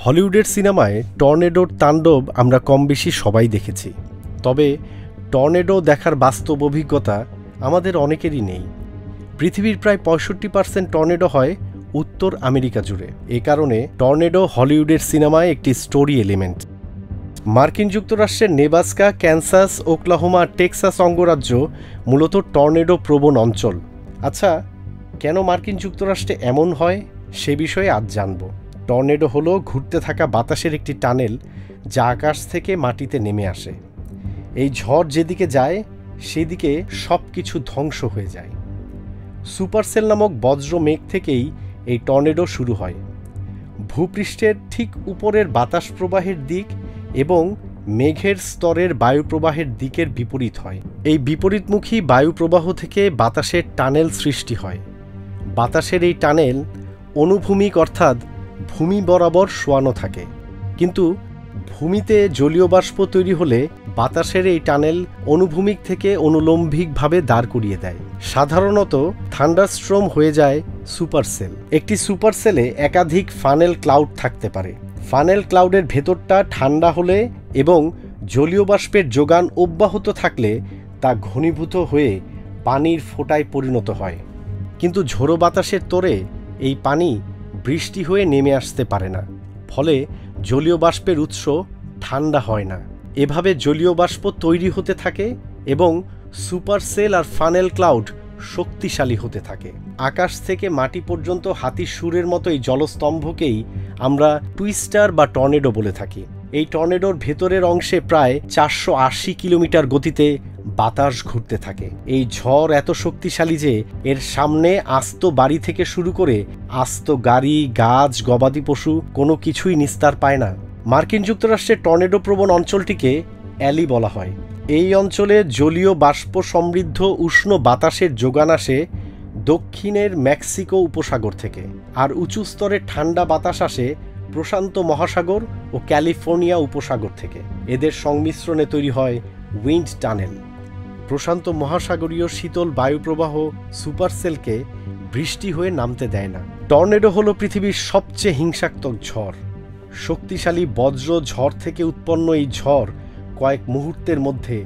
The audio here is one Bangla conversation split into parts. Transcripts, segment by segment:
হলিউডের সিনেমায় টর্নেডোর তাণ্ডব আমরা কমবেশি সবাই দেখেছি, তবে টর্নেডো দেখার বাস্তব অভিজ্ঞতা আমাদের অনেকেরই নেই। পৃথিবীর প্রায় 65% টর্নেডো হয় উত্তর আমেরিকা জুড়ে। এ কারণে টর্নেডো হলিউডের সিনেমায় একটি স্টোরি এলিমেন্ট। মার্কিন যুক্তরাষ্ট্রের নেব্রাস্কা, ক্যানসাস, ওকলাহোমা, টেক্সাস অঙ্গরাজ্য মূলত টর্নেডো প্রবণ অঞ্চল। আচ্ছা, কেন মার্কিন যুক্তরাষ্ট্রে এমন হয় সে বিষয়ে আজ জানব। টর্নেডো হলো ঘুরতে থাকা বাতাসের একটি টানেল যা আকাশ থেকে মাটিতে নেমে আসে। এই ঝড় যেদিকে যায় সেদিকে সব কিছু ধ্বংস হয়ে যায়। সুপারসেল নামক বজ্র মেঘ থেকেই এই টর্নেডো শুরু হয়। ভূপৃষ্ঠের ঠিক উপরের বাতাস প্রবাহের দিক এবং মেঘের স্তরের বায়ুপ্রবাহের দিকের বিপরীত হয়। এই বিপরীতমুখী বায়ুপ্রবাহ থেকে বাতাসের টানেল সৃষ্টি হয়। বাতাসের এই টানেল অনুভূমিক অর্থাৎ ভূমি বরাবর শোয়ানো থাকে, কিন্তু ভূমিতে জলীয় বাষ্প তৈরি হলে বাতাসের এই টানেল অনুভূমিক থেকে অনুলম্বিকভাবে দাঁড় করিয়ে দেয়। সাধারণত থান্ডারস্ট্রম হয়ে যায় সুপারসেল। একটি সুপারসেলে একাধিক ফানেল ক্লাউড থাকতে পারে। ফানেল ক্লাউডের ভেতরটা ঠান্ডা হলে এবং জলীয় বাষ্পের যোগান অব্যাহত থাকলে তা ঘনীভূত হয়ে পানির ফোঁটায় পরিণত হয়। কিন্তু ঝোড়ো বাতাসের তোড়ে এই পানি বৃষ্টি হয়ে নেমে আসতে পারে না, ফলে জলীয় বাষ্পের উৎস ঠান্ডা হয় না। এভাবে জলীয় বাষ্প তৈরি হতে থাকে এবং সুপারসেল আর ফানেল ক্লাউড শক্তিশালী হতে থাকে। আকাশ থেকে মাটি পর্যন্ত হাতির সুরের মতো এই জলস্তম্ভকেই আমরা টুইস্টার বা টর্নেডো বলে থাকি। এই টর্নেডোর ভেতরের অংশে প্রায় 480 কিলোমিটার গতিতে বাতাস ঘুরতে থাকে। এই ঝড় এত শক্তিশালী যে এর সামনে আস্ত বাড়ি থেকে শুরু করে আস্ত গাড়ি, গাছ, গবাদি পশু কোনো কিছুই নিস্তার পায় না। মার্কিন যুক্তরাষ্ট্রের টর্নেডো প্রবণ অঞ্চলটিকে অ্যালি বলা হয়। এই অঞ্চলে জলীয় বাষ্প সমৃদ্ধ উষ্ণ বাতাসের যোগান আসে দক্ষিণের মেক্সিকো উপসাগর থেকে, আর উঁচু স্তরের ঠান্ডা বাতাস আসে প্রশান্ত মহাসাগর ও ক্যালিফোর্নিয়া উপসাগর থেকে। এদের সংমিশ্রণে তৈরি হয় উইন্ড টানেল। প্রশান্ত মহাসাগরীয় শীতল বায়ুপ্রবাহ সুপারসেলকে বৃষ্টি হয়ে নামতে দেয় না। টর্নেডো হলো পৃথিবীর সবচেয়ে হিংসাত্মক ঝড়। শক্তিশালী বজ্র ঝড় থেকে উৎপন্ন এই ঝড় কয়েক মুহূর্তের মধ্যে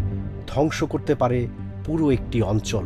ধ্বংস করতে পারে পুরো একটি অঞ্চল।